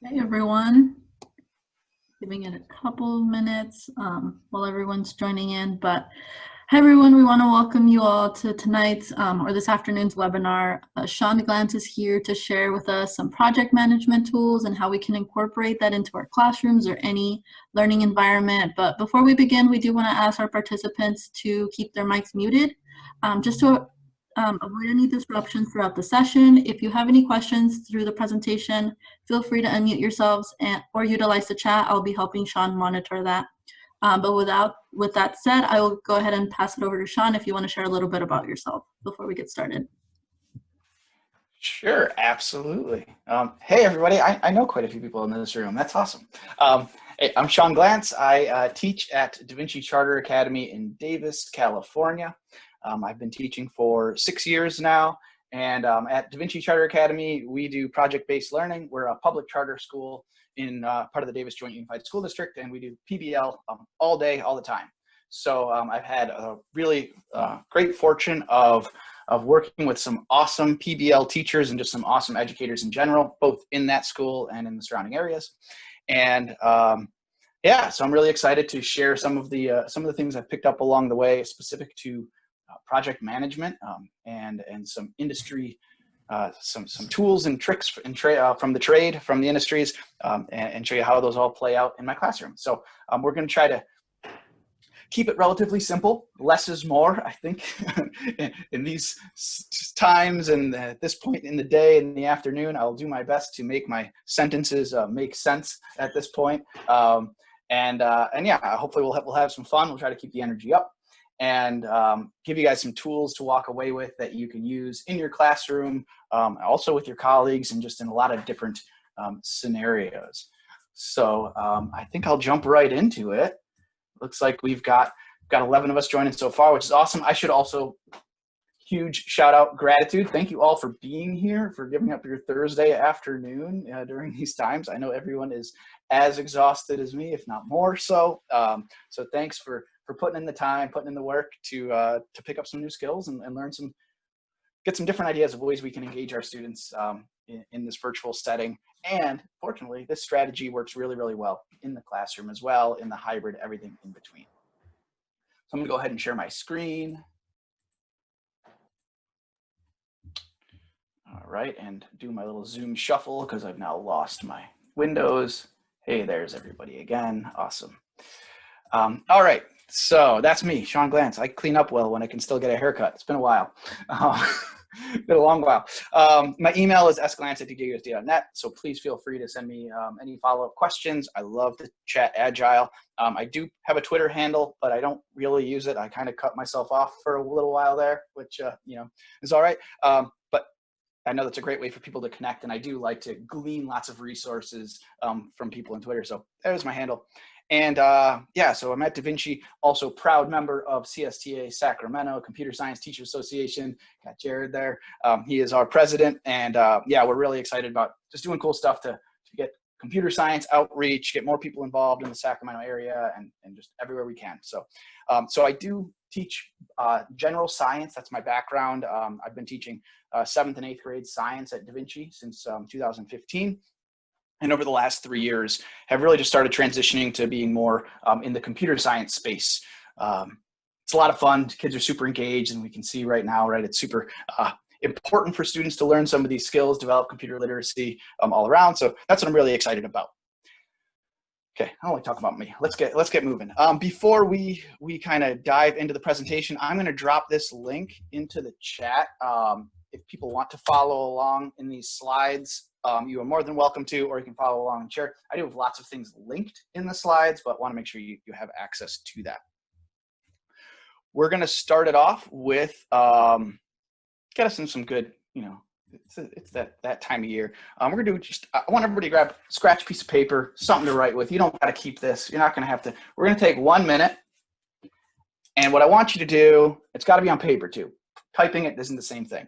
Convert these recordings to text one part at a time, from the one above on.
Hey everyone, giving it a couple minutes while everyone's joining in. But hi everyone, we want to welcome you all to tonight's or this afternoon's webinar. Sean Glantz is here to share with us some project management tools and how we can incorporate that into our classrooms or any learning environment. But before we begin, we do want to ask our participants to keep their mics muted just to avoid any disruptions throughout the session. If you have any questions through the presentation, feel free to unmute yourselves or utilize the chat. I'll be helping Sean monitor that. But with that said, I will go ahead and pass it over to Sean if you want to share a little bit about yourself before we get started. Sure, absolutely. Hey, everybody. I know quite a few people in this room. That's awesome. Hey, I'm Sean Glantz. I teach at Da Vinci Charter Academy in Davis, California. I've been teaching for 6 years now. And at Da Vinci Charter Academy, we do project-based learning. We're a public charter school in part of the Davis Joint Unified School District, and we do PBL all day, all the time. So I've had a really great fortune of working with some awesome PBL teachers and just some awesome educators in general, both in that school and in the surrounding areas. And yeah, so I'm really excited to share some of the things I've picked up along the way, specific to project management and some industry, some tools and tricks from the trade, from the industries, and show you how those all play out in my classroom. So we're going to try to keep it relatively simple. Less is more, I think, in these times and at this point in the day, in the afternoon. I'll do my best to make my sentences make sense at this point. And yeah, hopefully we'll have some fun. We'll try to keep the energy up and give you guys some tools to walk away with that you can use in your classroom, also with your colleagues, and just in a lot of different scenarios. So I think I'll jump right into it. Looks like we've got 11 of us joining so far, which is awesome. I should also huge shout out, gratitude. Thank you all for being here, for giving up your Thursday afternoon during these times. I know everyone is as exhausted as me, if not more so. So thanks for putting in the time, putting in the work to pick up some new skills and learn get some different ideas of ways we can engage our students in this virtual setting. And fortunately, this strategy works really, really well in the classroom as well, in the hybrid, everything in between. So I'm gonna go ahead and share my screen. All right, and do my little Zoom shuffle because I've now lost my windows. Hey, there's everybody again, awesome. All right, so that's me, Sean Glantz. I clean up well when I can still get a haircut. It's been a while. Been a long while. My email is sglantz@djusd.net, so please feel free to send me any follow-up questions. I love to chat Agile. I do have a Twitter handle, but I don't really use it. I kind of cut myself off for a little while there, which you know, is all right. But I know that's a great way for people to connect, and I do like to glean lots of resources from people on Twitter. So there's my handle. And yeah, so I'm at Da Vinci, also proud member of CSTA Sacramento, Computer Science Teachers Association. Got Jared there. He is our president. And yeah, we're really excited about just doing cool stuff to get computer science outreach, get more people involved in the Sacramento area and just everywhere we can. So, so I do teach general science. That's my background. I've been teaching 7th and 8th grade science at Da Vinci since 2015. And over the last 3 years, have really just started transitioning to being more in the computer science space. It's a lot of fun. Kids are super engaged, and we can see right now, right, it's super important for students to learn some of these skills, develop computer literacy all around. So that's what I'm really excited about. Okay, I don't want to talk about me. Let's get moving. Before we kind of dive into the presentation, I'm going to drop this link into the chat. If people want to follow along in these slides, you are more than welcome to, or you can follow along and share. I do have lots of things linked in the slides, but want to make sure you have access to that. We're going to start it off with, get us in some good, you know, it's that time of year. We're going to do just, I want everybody to grab a scratch piece of paper, something to write with. You don't got to keep this. You're not going to have to. We're going to take 1 minute. And what I want you to do, it's got to be on paper too. Typing it isn't the same thing.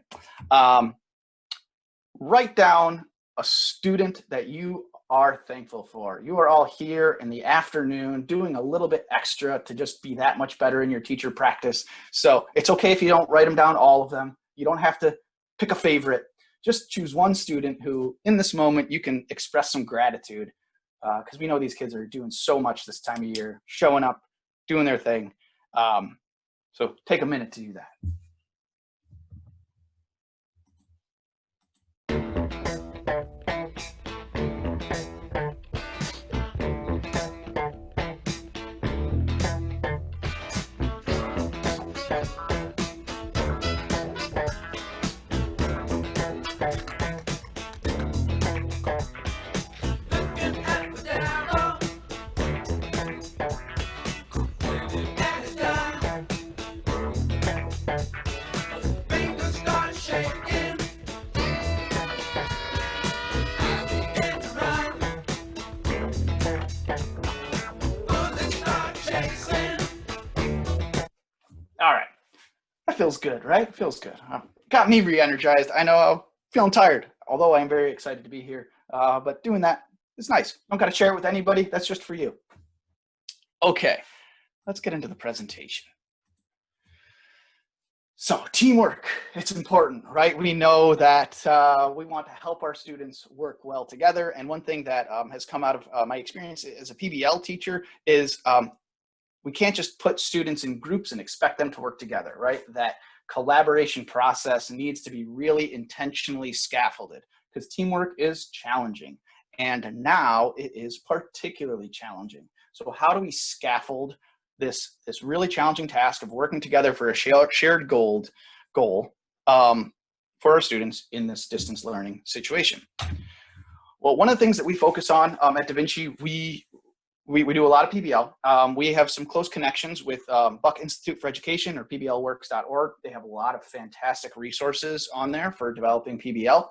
Write down a student that you are thankful for. You are all here in the afternoon doing a little bit extra to just be that much better in your teacher practice. So it's okay if you don't write them down, all of them. You don't have to pick a favorite. just choose one student who, in this moment, you can express some gratitude, because we know these kids are doing so much this time of year, showing up, doing their thing. So take a minute to do that. All right. That feels good, right? Feels good. Got me re-energized. I know I'm feeling tired, although I'm very excited to be here. But doing that is nice. Don't got to share it with anybody. That's just for you. Okay, let's get into the presentation. So teamwork, it's important, right? We know that we want to help our students work well together. And one thing that has come out of my experience as a PBL teacher is we can't just put students in groups and expect them to work together, right? That collaboration process needs to be really intentionally scaffolded, because teamwork is challenging. And now it is particularly challenging. So how do we scaffold this really challenging task of working together for a shared goal for our students in this distance learning situation? Well, one of the things that we focus on at Da Vinci, we do a lot of PBL. We have some close connections with Buck Institute for Education, or pblworks.org. They have a lot of fantastic resources on there for developing PBL.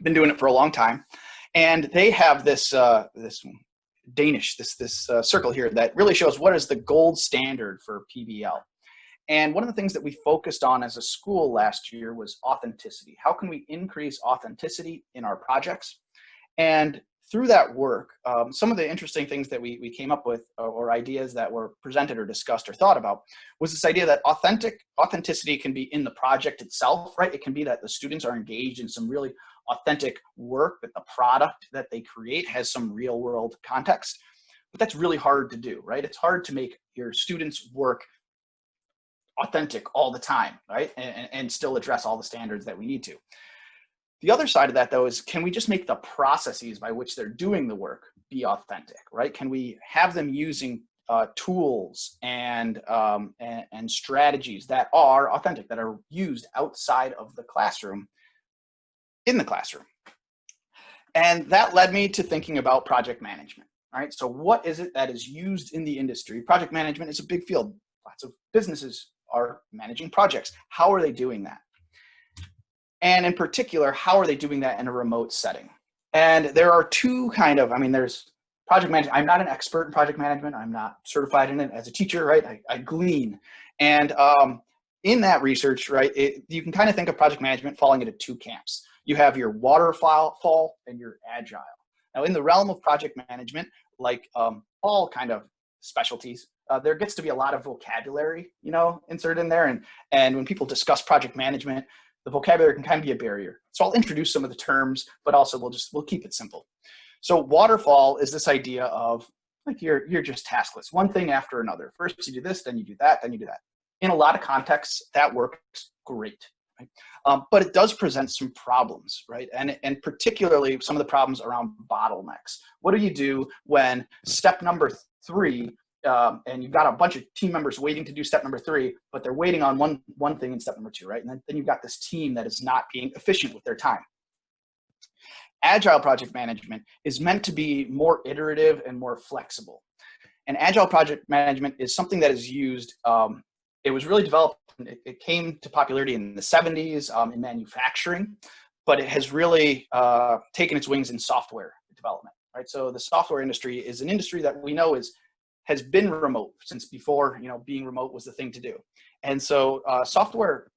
Been doing it for a long time. And they have this Danish, this circle here that really shows what is the gold standard for PBL. And one of the things that we focused on as a school last year was authenticity. How can we increase authenticity in our projects? And through that work, some of the interesting things that we came up with, or ideas that were presented or discussed or thought about, was this idea that authenticity can be in the project itself, right? It can be that the students are engaged in some really authentic work, that the product that they create has some real world context. But that's really hard to do, right? It's hard to make your students' work authentic all the time, right? And still address all the standards that we need to. The other side of that, though, is can we just make the processes by which they're doing the work be authentic, right? Can we have them using tools and strategies that are authentic, that are used outside of the classroom, in the classroom? And that led me to thinking about project management, all right? So what is it that is used in the industry? Project management is a big field. Lots of businesses are managing projects. How are they doing that? And in particular, how are they doing that in a remote setting? And there are two there's project management. I'm not an expert in project management. I'm not certified in it as a teacher, right? I glean. And in that research, right, you can kind of think of project management falling into two camps. You have your waterfall and your agile. Now, in the realm of project management, like all kind of specialties, there gets to be a lot of vocabulary, inserted in there. And when people discuss project management, the vocabulary can kind of be a barrier. So I'll introduce some of the terms, but also we'll keep it simple. So waterfall is this idea of like you're just taskless, one thing after another. First you do this, then you do that, then you do that. In a lot of contexts, that works great, right? But it does present some problems, right? And particularly some of the problems around bottlenecks. What do you do when step number 3, and you've got a bunch of team members waiting to do step number 3, but they're waiting on one thing in step number 2, right? And then you've got this team that is not being efficient with their time. Agile project management is meant to be more iterative and more flexible. And agile project management is something that is used, it was really developed, it came to popularity in the 70s in manufacturing, but it has really taken its wings in software development, right? So the software industry is an industry that we know has been remote since before, being remote was the thing to do. And so software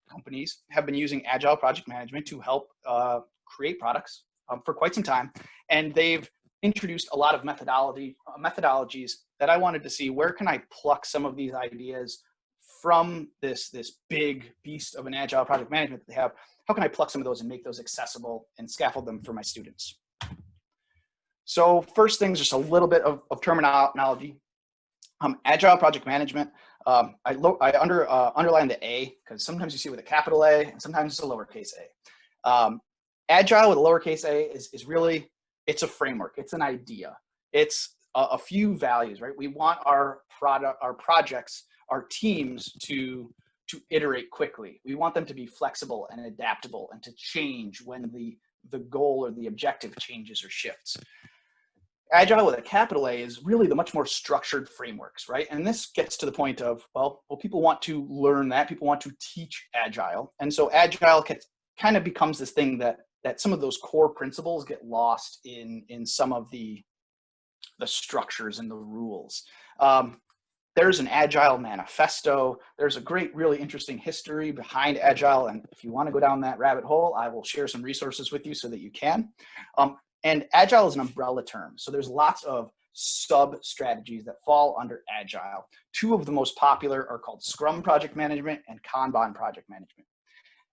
companies have been using agile project management to help create products for quite some time. And they've introduced a lot of methodologies that I wanted to see, where can I pluck some of these ideas from this big beast of an agile project management that they have, how can I pluck some of those and make those accessible and scaffold them for my students? So first things, just a little bit of terminology. Agile project management. I underline the A because sometimes you see it with a capital A and sometimes it's a lowercase a. Agile with a lowercase a is really, it's a framework. It's an idea. It's a few values, right? We want our projects, our teams to iterate quickly. We want them to be flexible and adaptable and to change when the goal or the objective changes or shifts. Agile with a capital A is really the much more structured frameworks, right? And this gets to the point of, well, people want to learn that, people want to teach Agile. And so Agile kind of becomes this thing that some of those core principles get lost in some of the structures and the rules. There's an Agile manifesto. There's a great, really interesting history behind Agile. And if you want to go down that rabbit hole, I will share some resources with you so that you can. And Agile is an umbrella term. So there's lots of sub-strategies that fall under Agile. Two of the most popular are called Scrum project management and Kanban project management.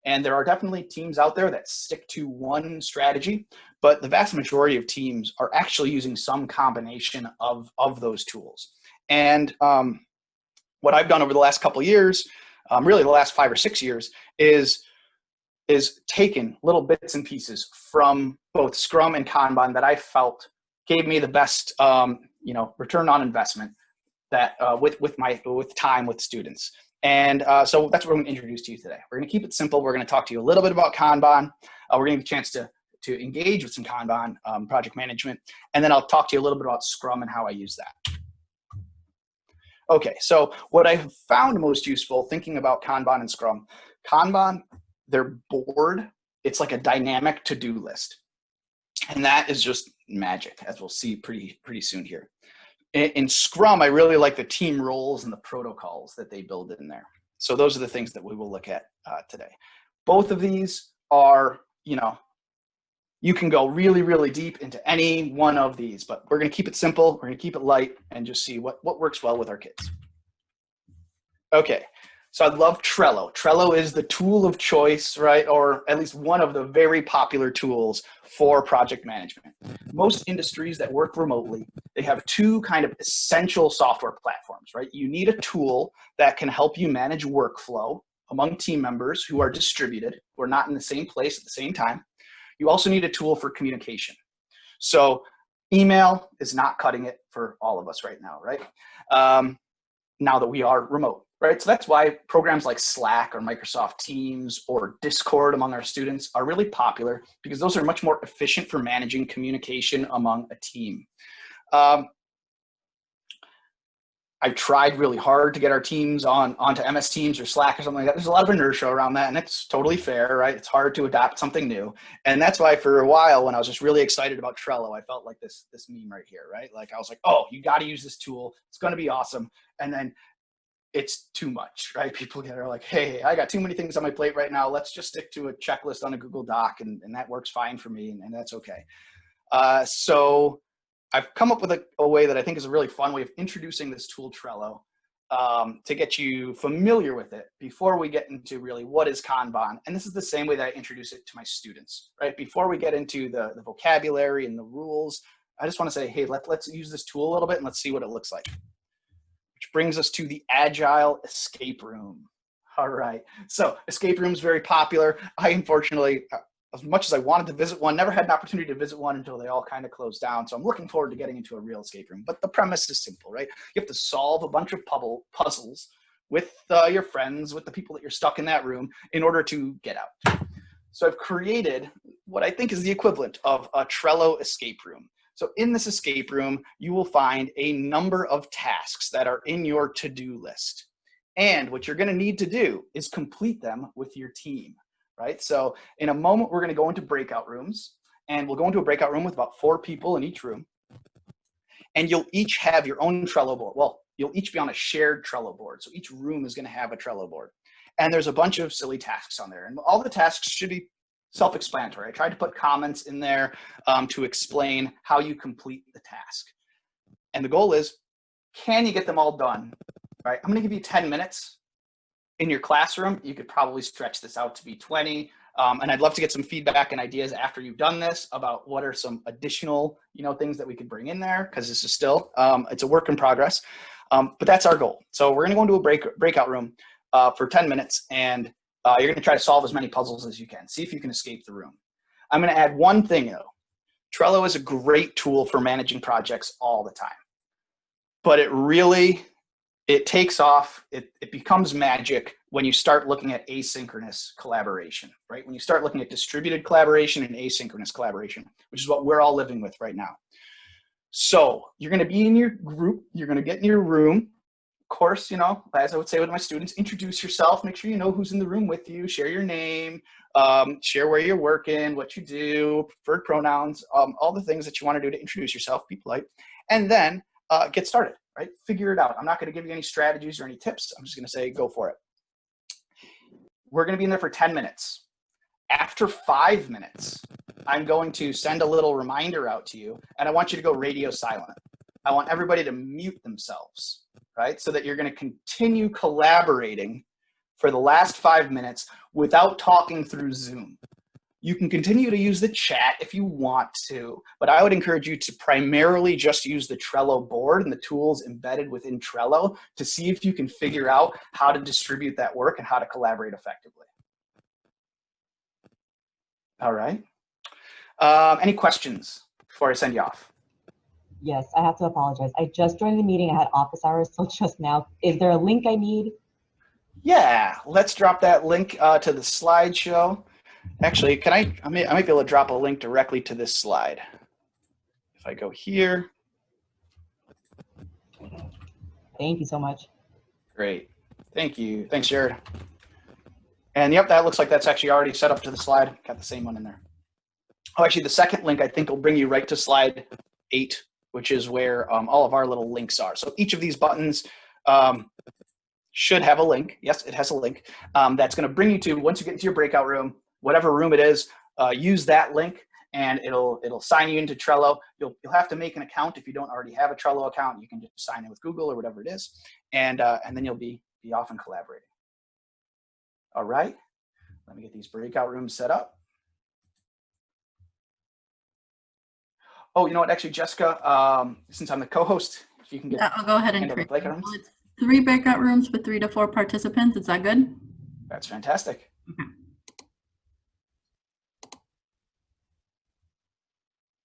And there are definitely teams out there that stick to one strategy, but the vast majority of teams are actually using some combination of those tools. And what I've done over the last couple of years, really the last 5 or 6 years, is taken little bits and pieces from both Scrum and Kanban that I felt gave me the best, return on investment that with time with students. And so that's what I'm going to introduce to you today. We're going to keep it simple. We're going to talk to you a little bit about Kanban. We're going to get a chance to engage with some Kanban project management, and then I'll talk to you a little bit about Scrum and how I use that. Okay, so what I have found most useful thinking about Kanban and Scrum, Kanban, their board, it's like a dynamic to-do list. And that is just magic, as we'll see pretty soon here. In Scrum, I really like the team roles and the protocols that they build in there. So those are the things that we will look at today. Both of these are, you can go really, really deep into any one of these, but we're going to keep it simple. We're going to keep it light and just see what works well with our kids. Okay. So I love Trello. Trello is the tool of choice, right? Or at least one of the very popular tools for project management. Most industries that work remotely, they have two kind of essential software platforms, right? You need a tool that can help you manage workflow among team members who are distributed, who are not in the same place at the same time. You also need a tool for communication. So email is not cutting it for all of us right now, right? Now that we are remote. Right, so that's why programs like Slack or Microsoft Teams or Discord among our students are really popular, because those are much more efficient for managing communication among a team. I've tried really hard to get our teams onto MS Teams or Slack or something like that. There's a lot of inertia around that, and it's totally fair, right? It's hard to adopt something new. And that's why for a while, when I was just really excited about Trello, I felt like this meme right here, right? Like I was like, oh, you got to use this tool. It's going to be awesome. And then it's too much, right? People are like, hey, I got too many things on my plate right now. Let's just stick to a checklist on a Google Doc, and that works fine for me, and that's okay. So I've come up with a way that I think is a really fun way of introducing this tool, Trello, to get you familiar with it before we get into really what is Kanban. And this is the same way that I introduce it to my students, right? Before we get into the vocabulary and the rules, I just want to say, hey, let's use this tool a little bit and let's see what it looks like. Which brings us to the Agile escape room. All right, so escape room is very popular. I unfortunately, as much as I wanted to visit one, never had an opportunity to visit one until they all kind of closed down. So I'm looking forward to getting into a real escape room. But the premise is simple, right? You have to solve a bunch of puzzles with your friends, with the people that you're stuck in that room in order to get out. So I've created what I think is the equivalent of a Trello escape room. So in this escape room, you will find a number of tasks that are in your to-do list. And what you're going to need to do is complete them with your team, right? So in a moment, we're going to go into breakout rooms, and we'll go into a breakout room with about 4 people in each room. And you'll each have your own Trello board. Well, you'll each be on a shared Trello board. So each room is going to have a Trello board. And there's a bunch of silly tasks on there. And all the tasks should be self-explanatory. I tried to put comments in there to explain how you complete the task. And the goal is, can you get them all done? Right? I'm going to give you 10 minutes. In your classroom, you could probably stretch this out to be 20. And I'd love to get some feedback and ideas after you've done this about what are some additional, things that we could bring in there, because this is still, it's a work in progress. But that's our goal. So we're going to go into a breakout room for 10 minutes, and you're going to try to solve as many puzzles as you can. See if you can escape the room. I'm going to add one thing, though. Trello is a great tool for managing projects all the time. But it takes off, it becomes magic when you start looking at asynchronous collaboration, right? When you start looking at distributed collaboration and asynchronous collaboration, which is what we're all living with right now. So you're going to be in your group, you're going to get in your room. Of course, as I would say with my students, introduce yourself, make sure you know who's in the room with you, share your name, share where you're working, what you do, preferred pronouns, all the things that you want to do to introduce yourself, be polite, and then get started, right? Figure it out. I'm not going to give you any strategies or any tips. I'm just going to say, go for it. We're going to be in there for 10 minutes. After 5 minutes, I'm going to send a little reminder out to you, and I want you to go radio silent. I want everybody to mute themselves, right? So that you're going to continue collaborating for the last 5 minutes without talking through Zoom. You can continue to use the chat if you want to, but I would encourage you to primarily just use the Trello board and the tools embedded within Trello to see if you can figure out how to distribute that work and how to collaborate effectively. All right. Any questions before I send you off? Yes, I have to apologize. I just joined the meeting. I had office hours till just now. Is there a link I need? Yeah, let's drop that link to the slideshow. Actually, I might be able to drop a link directly to this slide. If I go here. Thank you so much. Great. Thank you. Thanks, Jared. And yep, that looks like that's actually already set up to the slide. Got the same one in there. Oh, actually, the second link I think will bring you right to slide 8, which is where all of our little links are. So each of these buttons should have a link. Yes, it has a link that's going to bring you to, once you get into your breakout room, whatever room it is, use that link and it'll sign you into Trello. You'll have to make an account if you don't already have a Trello account. You can just sign in with Google or whatever it is, and then you'll be off and collaborating. All right, let me get these breakout rooms set up. Oh, you know what? Actually, Jessica, since I'm the co-host, if you can get I'll go ahead and create breakout rooms. It's 3 breakout rooms with 3 to 4 participants. Is that good? That's fantastic. Okay.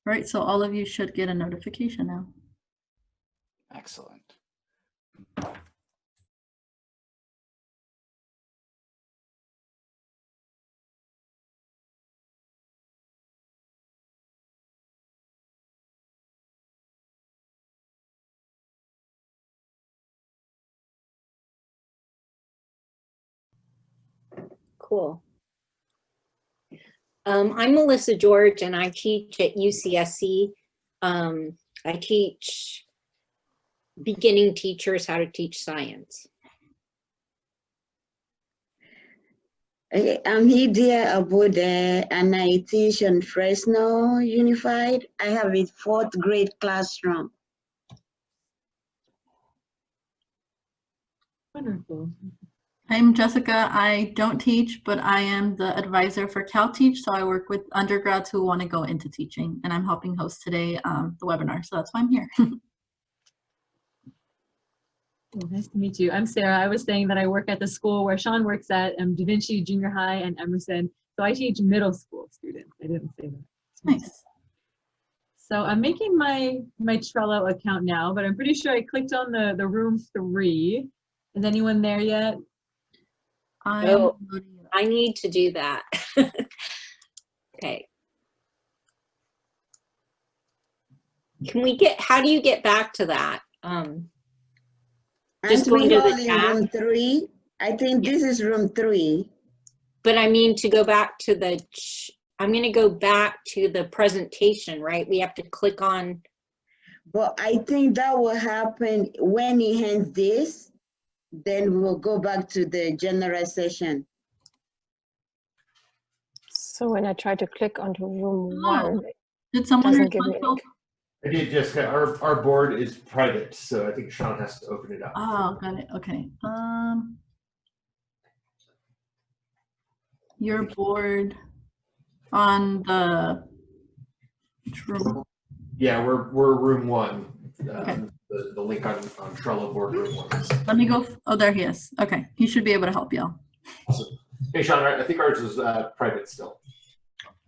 All right, so all of you should get a notification now. Excellent. Cool. I'm Melissa George, and I teach at UCSC. I teach beginning teachers how to teach science. I'm Lydia Abude, and I teach in Fresno Unified. I have a 4th grade classroom. Wonderful. I'm Jessica. I don't teach, but I am the advisor for CalTeach. So I work with undergrads who want to go into teaching, and I'm helping host today the webinar. So that's why I'm here. Well, nice to meet you. I'm Sarah. I was saying that I work at the school where Sean works at, Da Vinci Junior High and Emerson. So I teach middle school students. I didn't say that. Nice. So I'm making my Trello account now, but I'm pretty sure I clicked on the room 3. Is anyone there yet? Oh, I need to do that. Okay. How do you get back to that? Just going to the chat? Room 3. I think this is room 3. But I mean, to go back to I'm going to go back to the presentation, right? We have to click on. But I think that will happen when he hands this, then we will go back to the general session. So when I try to click onto room 1, Did someone doesn't give me a link. I did, Jessica. Our board is private, so I think Sean has to open it up. Oh, got it. Okay. your board on the which room? Yeah, we're room 1. Okay. The link on Trello board room 1. Let me go. Oh, there he is. Okay, he should be able to help y'all. Awesome. Hey, Sean, I think ours is private still.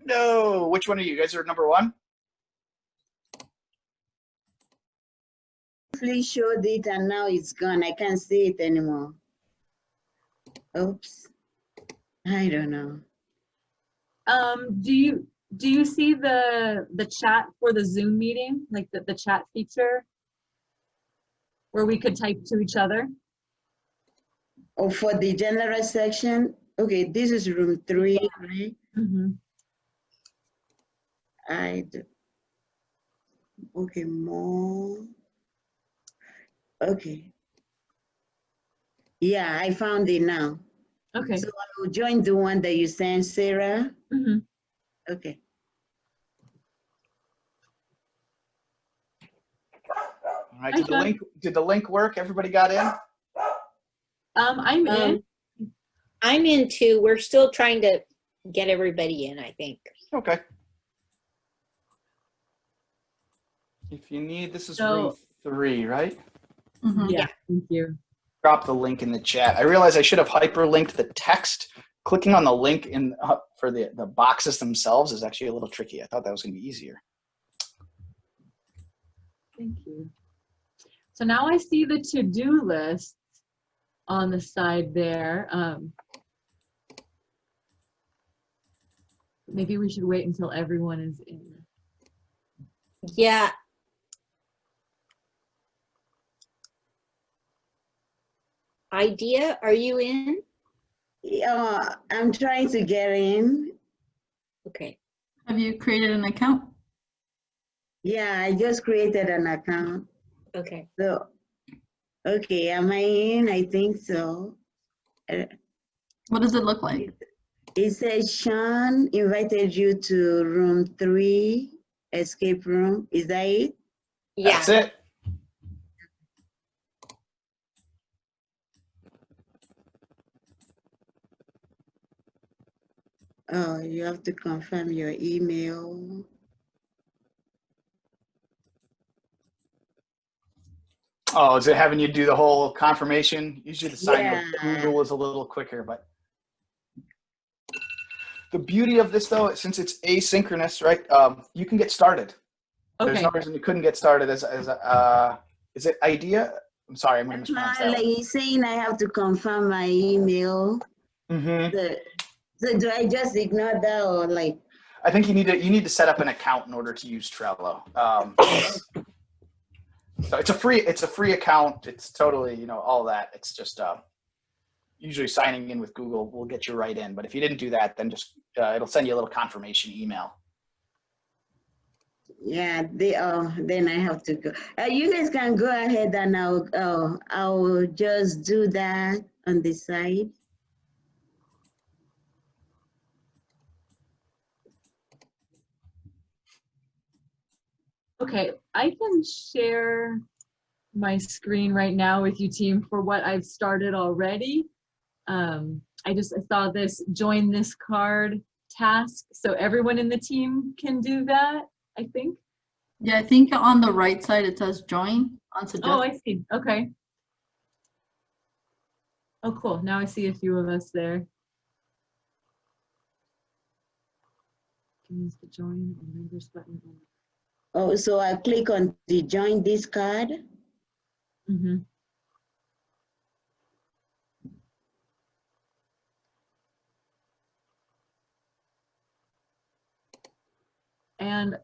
No, which one of you guys are number 1? Please showed it and now it's gone. I can't see it anymore. Oops. I don't know. Do you see the chat for the Zoom meeting, like the chat feature, where we could type to each other? Oh, for the general section. Okay, this is room 3, right? Mm-hmm. Okay, more. Okay. Yeah, I found it now. Okay. So I will join the one that you sent, Sarah. Mm-hmm. Okay. All right, Hi, did the link work? Everybody got in? I'm in. I'm in too. We're still trying to get everybody in, I think. Okay. If you need, this is So- room 3, right? Mhm. Yeah. Thank you. Drop the link in the chat. I realize I should have hyperlinked the text. Clicking on the link in for the boxes themselves is actually a little tricky. I thought that was going to be easier. Thank you. So now I see the to-do list on the side there. Maybe we should wait until everyone is in. Yeah. Idea, are you in? Yeah, I'm trying to get in. Okay. Have you created an account? Yeah, I just created an account. Okay. So, okay, am I in? I think so. What does it look like? It says Sean invited you to room 3, escape room. Is that it? Yeah. That's it. Oh, you have to confirm your email. Oh, is it having you do the whole confirmation? Usually the sign with Yeah. Google is a little quicker, but the beauty of this though, since it's asynchronous, right? You can get started. There's Okay. no reason you couldn't get started as is it idea? I'm sorry, I'm going to mispronounce that Like he's saying I have to confirm my email. one. Mm-hmm. So do I just ignore that or like? I think you need to set up an account in order to use Trello. So it's a free account. It's totally, all that. It's just usually signing in with Google will get you right in. But if you didn't do that, then just it'll send you a little confirmation email. Yeah, then I have to go. You guys can go ahead and I'll just do that on the side. Okay, I can share my screen right now with you, team, for what I've started already. I saw this join this card task, so everyone in the team can do that, I think. Yeah, I think on the right side it says join on suggest. Oh, I see. Okay. Oh, cool. Now I see a few of us there. Can use the join or members button. Oh, so I click on the join this card. Mm-hmm. And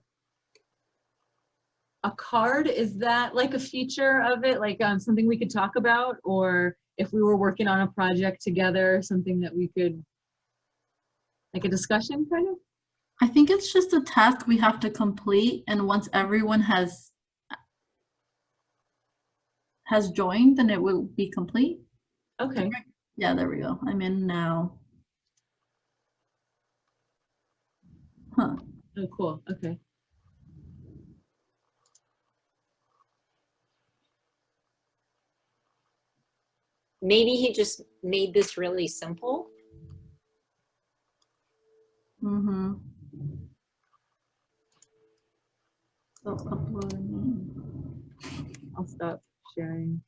a card, is that like a feature of it, like something we could talk about, or if we were working on a project together, something that we could, like a discussion kind of? I think it's just a task we have to complete, and once everyone has joined, then it will be complete. Okay. Yeah, there we go. I'm in now. Huh. Oh, cool. Okay. Maybe he just made this really simple. Mm-hmm. Self-uploading. I'll stop sharing.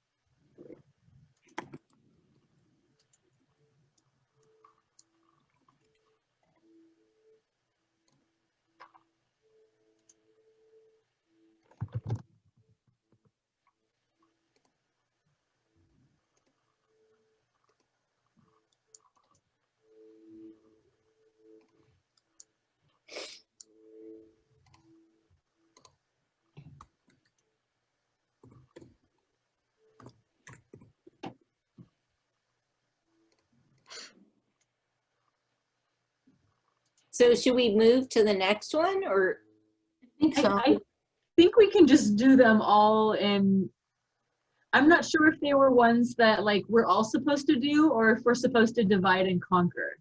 So should we move to the next one, or? I think so. I think we can just do them all in. I'm not sure if they were ones that like we're all supposed to do or if we're supposed to divide and conquer.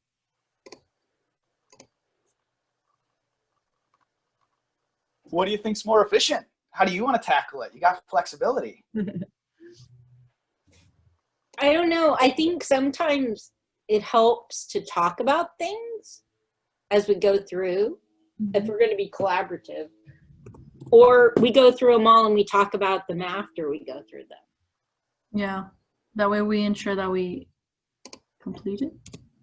What do you think's more efficient? How do you want to tackle it? You got flexibility. I don't know. I think sometimes it helps to talk about things as we go through, if we're going to be collaborative. Or we go through them all and we talk about them after we go through them. Yeah. That way we ensure that we complete it.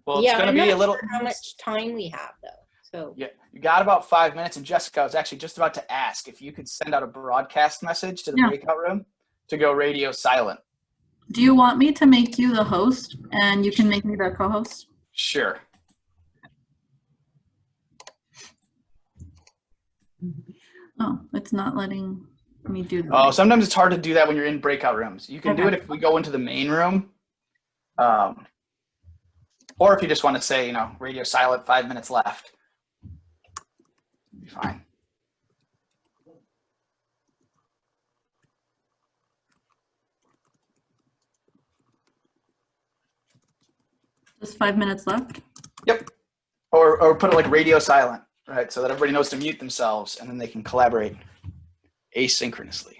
Well, it's going to I'm be not a little. sure how much time we have though. So Yeah, you got about 5 minutes. And Jessica, I was actually just about to ask if you could send out a broadcast message to the Yeah. breakout room to go radio silent. Do you want me to make you the host and you can make me the co-host? Sure. Oh, it's not letting me do that. Oh, sometimes it's hard to do that when you're in breakout rooms. You can do Okay. it if we go into the main room. Or if you just want to say, radio silent, 5 minutes left. Be fine. Just 5 minutes left. Yep. Or put it like radio silent, right? So that everybody knows to mute themselves and then they can collaborate asynchronously.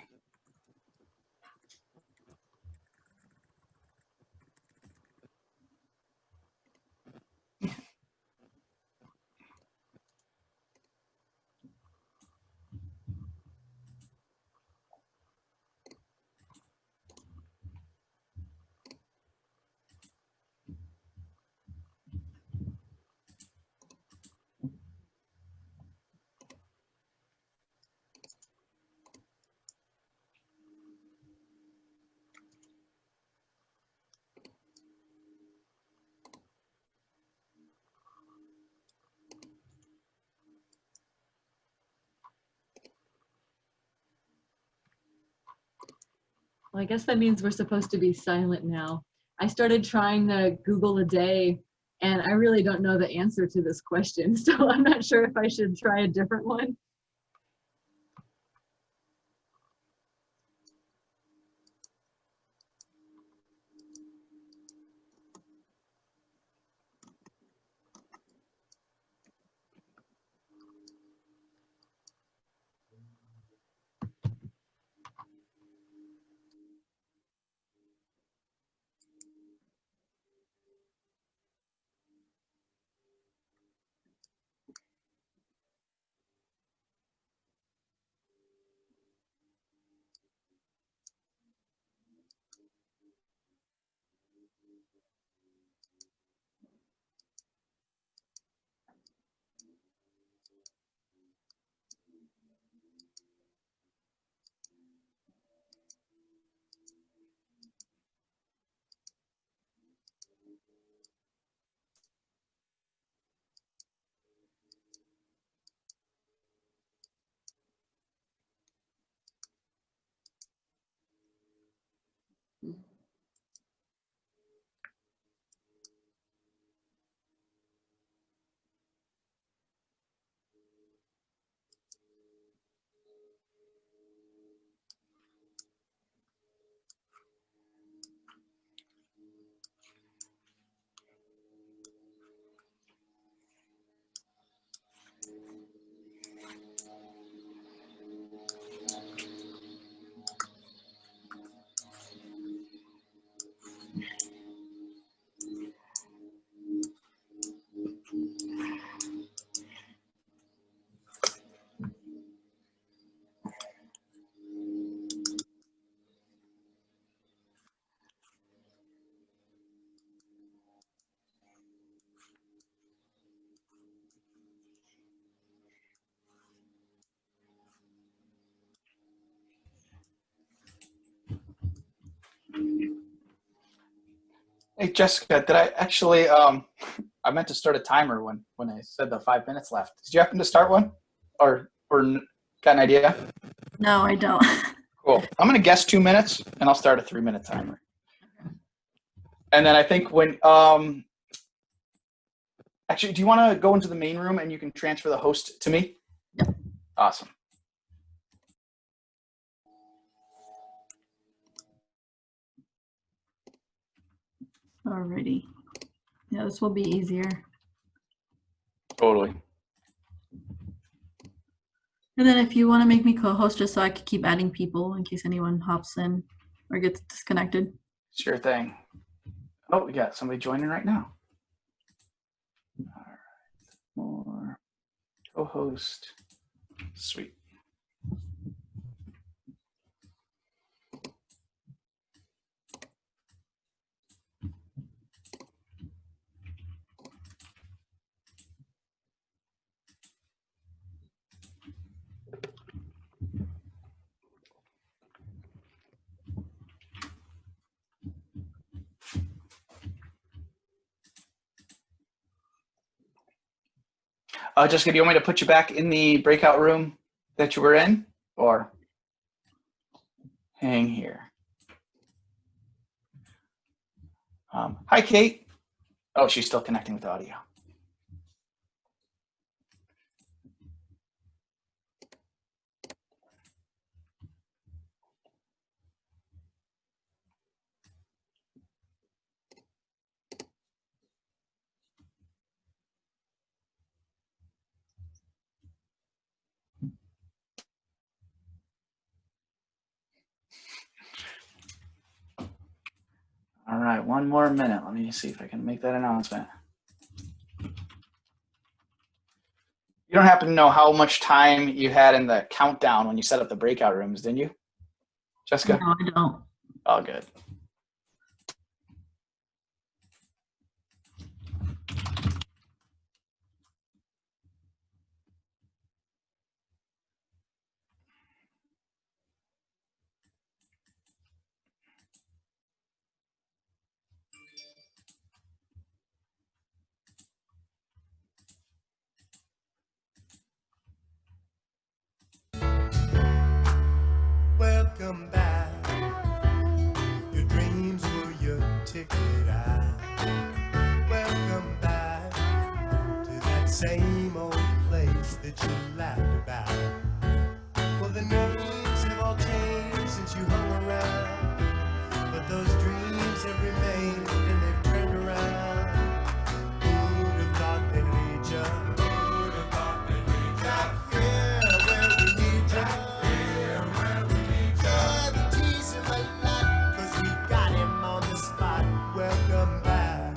Well, I guess that means we're supposed to be silent now. I started trying to Google a day and I really don't know the answer to this question. So I'm not sure if I should try a different one. Hey, Jessica, did I actually, I meant to start a timer when I said the 5 minutes left. Did you happen to start one? Or got an idea? No, I don't. Cool. I'm going to guess 2 minutes, and I'll start a 3-minute timer. And then I think when, actually, do you want to go into the main room and you can transfer the host to me? Yep. Awesome. Alrighty. Yeah, this will be easier. Totally. And then if you want to make me co-host just so I could keep adding people in case anyone hops in or gets disconnected. Sure thing. Oh, we got somebody joining right now. All right. More co-host. Sweet. Jessica, do you want me to put you back in the breakout room that you were in, or hang here? Hi, Kate. Oh, she's still connecting with audio. All right, 1 more minute. Let me see if I can make that announcement. You don't happen to know how much time you had in the countdown when you set up the breakout rooms, didn't you, Jessica? No, I don't. Oh, good. Welcome back. Your dreams were your ticket out. Welcome back to that same old place that you laughed about. Well, the names have all changed since you hung around, but those dreams have remained and they've turned around. Who'd have thought they'd lead you? Who'd have thought they'd lead you? Here where we need you. Here where we need you. Yeah, the tease in my life, 'cause we got him on the spot. Welcome back.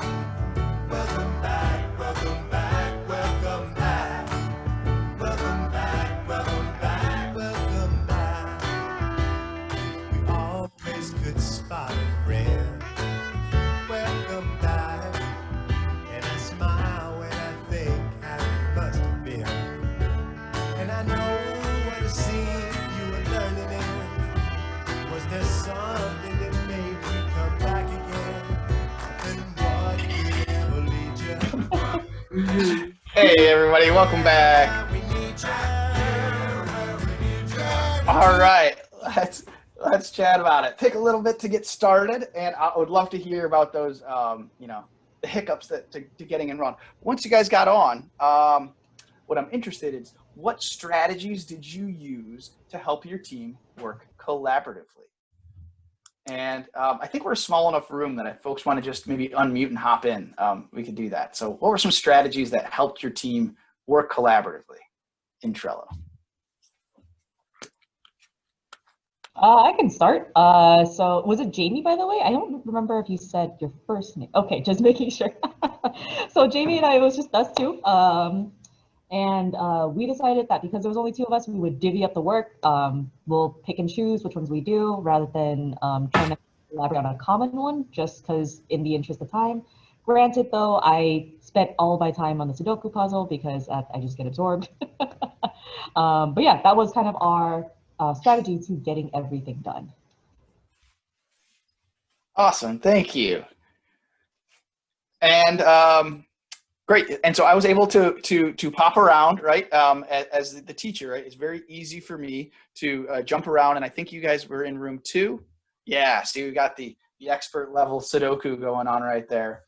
Welcome back. Welcome back. Welcome back. Welcome back. Welcome back. Welcome back. We always could spot a friend. Welcome back. And I smile when I think how it must have been. And I know what a scene you were learning in. Was there something that made you come back again? And what could ever lead you? Hey, everybody, welcome back. We need you. Where we need you. All right, let's chat about it. Take a little bit to get started, and I would love to hear about those, the hiccups to getting in run. Once you guys got on, what I'm interested in is what strategies did you use to help your team work collaboratively? And I think we're a small enough room that if folks want to just maybe unmute and hop in, we could do that. So what were some strategies that helped your team work collaboratively in Trello? I can start. So was it Jamie, by the way? I don't remember if you said your first name. Okay, just making sure. So Jamie and I, it was just us two. And we decided that because there was only two of us, we would divvy up the work. We'll pick and choose which ones we do rather than trying to collaborate on a common one, just because in the interest of time. Granted, though, I spent all my time on the Sudoku puzzle because I just get absorbed. But yeah, that was kind of our strategy to getting everything done. Awesome, thank you. And great. And so I was able to pop around, right? As the teacher, right? It's very easy for me to jump around. And I think you guys were in room 2. Yeah, see, we got the expert level Sudoku going on right there.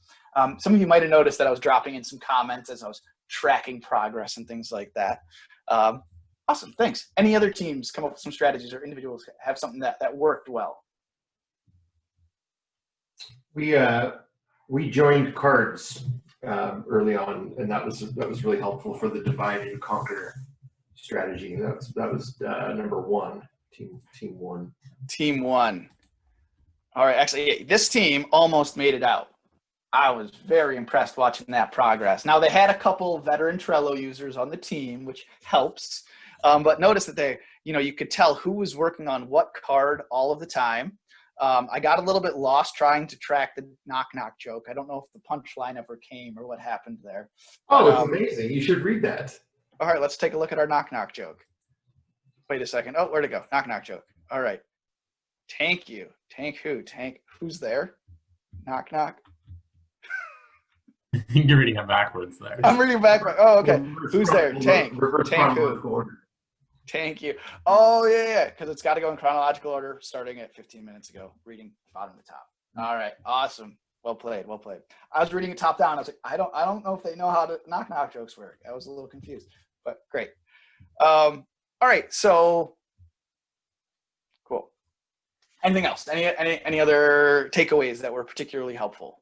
Some of you might have noticed that I was dropping in some comments as I was tracking progress and things like that. Awesome, thanks. Any other teams come up with some strategies, or individuals have something that worked well? We joined cards early on, and that was really helpful for the divide and conquer strategy. That was number 1, team 1. Team 1. All right, actually, this team almost made it out. I was very impressed watching that progress. Now, they had a couple veteran Trello users on the team, which helps. But notice that you could tell who was working on what card all of the time. I got a little bit lost trying to track the knock-knock joke. I don't know if the punchline ever came or what happened there. Oh, it's amazing. You should read that. All right, let's take a look at our knock-knock joke. Wait a second. Oh, where'd it go? Knock-knock joke. All right. Tank you. Tank who? Tank who's there? Knock-knock. You're reading it backwards there. I'm reading backwards. Oh, okay. Who's there? Tank. Tank who? Tank you. Oh, yeah, because it's got to go in chronological order, starting at 15 minutes ago, reading bottom to top. All right, awesome. Well played, well played. I was reading it top down. I was like, I don't know if they know how to knock jokes work. I was a little confused, but great. All right, so cool. Anything else? Any other takeaways that were particularly helpful?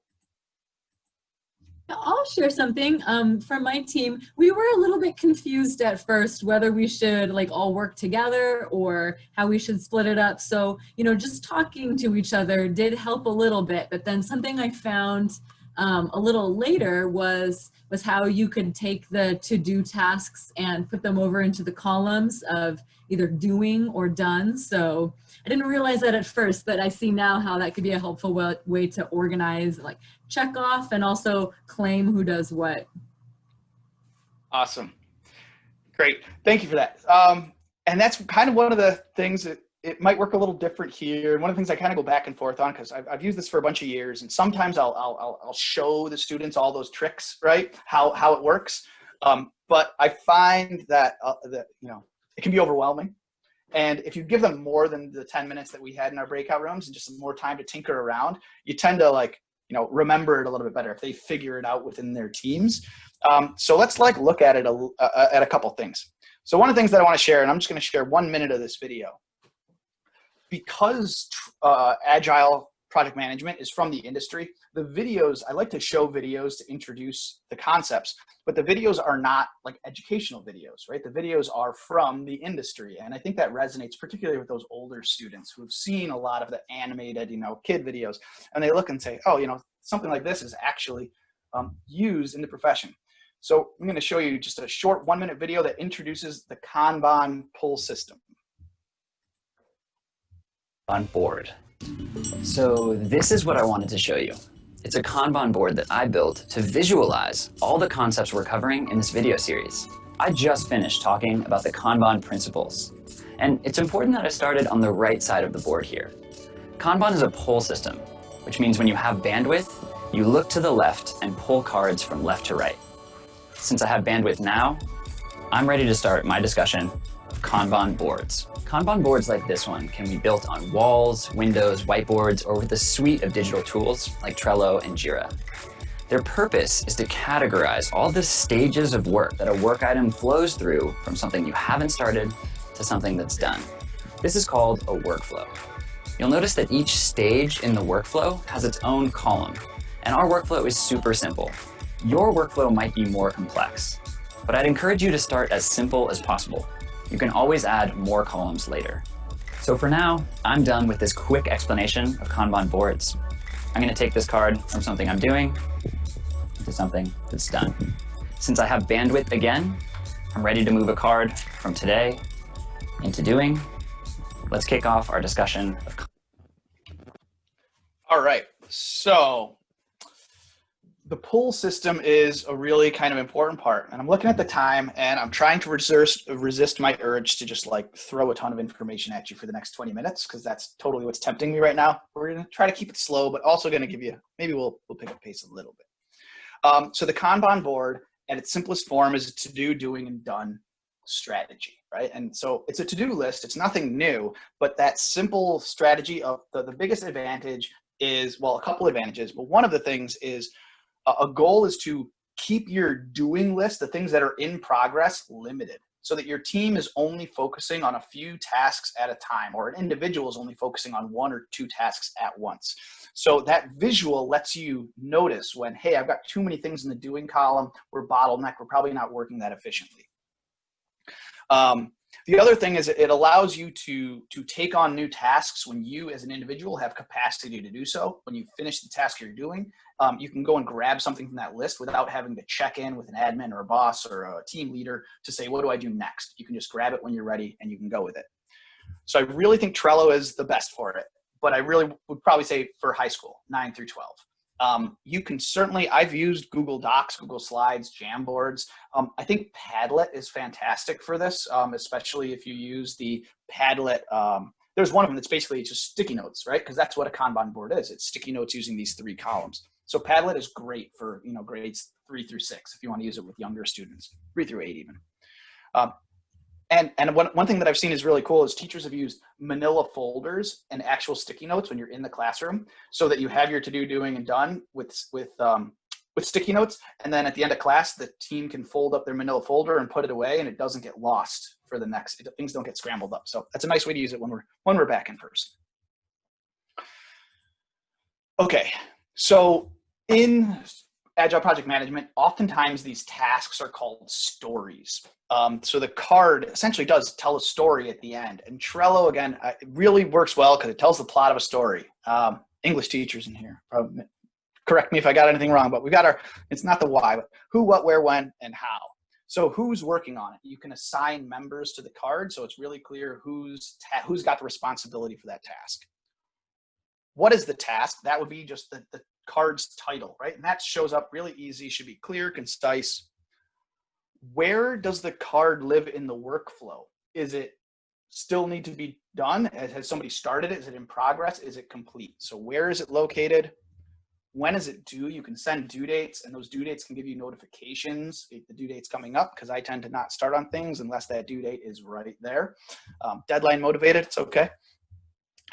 I'll share something from my team. We were a little bit confused at first whether we should all work together or how we should split it up. So, just talking to each other did help a little bit. But then something I found a little later was how you could take the to-do tasks and put them over into the columns of either doing or done. So I didn't realize that at first, but I see now how that could be a helpful way to organize, check off and also claim who does what. Awesome. Great. Thank you for that. And that's kind of one of the things that it might work a little different here. And one of the things I kind of go back and forth on, because I've used this for a bunch of years, and sometimes I'll show the students all those tricks, right? How it works. But I find that it can be overwhelming. And if you give them more than the 10 minutes that we had in our breakout rooms and just some more time to tinker around, you tend to remember it a little bit better if they figure it out within their teams. So let's look at it at a couple things. So one of the things that I want to share, and I'm just going to share 1 minute of this video. Because Agile project management is from the industry, the videos, I like to show videos to introduce the concepts, but the videos are not educational videos, right? The videos are from the industry. And I think that resonates particularly with those older students who have seen a lot of the animated, kid videos, and they look and say, oh, something like this is actually used in the profession. So I'm going to show you just a short 1 minute video that introduces the Kanban pull system. On board. So this is what I wanted to show you. It's a Kanban board that I built to visualize all the concepts we're covering in this video series. I just finished talking about the Kanban principles, and it's important that I started on the right side of the board here. Kanban is a pull system, which means when you have bandwidth, you look to the left and pull cards from left to right. Since I have bandwidth now, I'm ready to start my discussion of Kanban boards. Kanban boards like this one can be built on walls, windows, whiteboards, or with a suite of digital tools like Trello and Jira. Their purpose is to categorize all the stages of work that a work item flows through from something you haven't started to something that's done. This is called a workflow. You'll notice that each stage in the workflow has its own column, and our workflow is super simple. Your workflow might be more complex, but I'd encourage you to start as simple as possible. You can always add more columns later. So for now, I'm done with this quick explanation of Kanban boards. I'm going to take this card from something I'm doing to something that's done. Since I have bandwidth again, I'm ready to move a card from today into doing. Let's kick off our discussion of. All right, so the pull system is a really kind of important part, and I'm looking at the time and I'm trying to resist my urge to just throw a ton of information at you for the next 20 minutes, because that's totally what's tempting me right now. We're going to try to keep it slow, but also going to give you, maybe we'll pick up pace a little bit. So the Kanban board at its simplest form is a to-do, doing, and done strategy, right? And so it's a to-do list. It's nothing new, but that simple strategy of the biggest advantage is, well, a couple advantages, but one of the things is a goal is to keep your doing list, the things that are in progress, limited, so that your team is only focusing on a few tasks at a time, or an individual is only focusing on 1 or 2 tasks at once. So that visual lets you notice when, hey, I've got too many things in the doing column, we're bottlenecked, we're probably not working that efficiently. The other thing is it allows you to take on new tasks when you as an individual have capacity to do so. When you finish the task you're doing, you can go and grab something from that list without having to check in with an admin or a boss or a team leader to say, what do I do next? You can just grab it when you're ready and you can go with it. So I really think Trello is the best for it, but I really would probably say for high school, 9 through 12. You can certainly, I've used Google Docs, Google Slides, Jamboards. I think Padlet is fantastic for this, especially if you use the Padlet. There's one of them that's basically just sticky notes, right? Because that's what a Kanban board is. It's sticky notes using these 3 columns. So Padlet is great for, grades 3 through 6 if you want to use it with younger students, 3 through 8 even. And one thing that I've seen is really cool is teachers have used manila folders and actual sticky notes when you're in the classroom, so that you have your to-do, doing, and done with sticky notes. And then at the end of class, the team can fold up their manila folder and put it away, and it doesn't get lost for the next, things don't get scrambled up. So that's a nice way to use it when we're back in person. Okay, so in Agile project management, oftentimes these tasks are called stories. So the card essentially does tell a story at the end. And Trello, again, it really works well because it tells the plot of a story. English teachers in here, correct me if I got anything wrong, but we got it's not the why, but who, what, where, when, and how. So who's working on it? You can assign members to the card, so it's really clear who's got the responsibility for that task. What is the task? That would be just the card's title, right? And that shows up really easy, should be clear, concise. Where does the card live in the workflow? Is it still need to be done? Has somebody started it? Is it in progress? Is it complete? So where is it located? When is it due? You can send due dates, and those due dates can give you notifications if the due date's coming up, because I tend to not start on things unless that due date is right there. Deadline motivated, it's okay.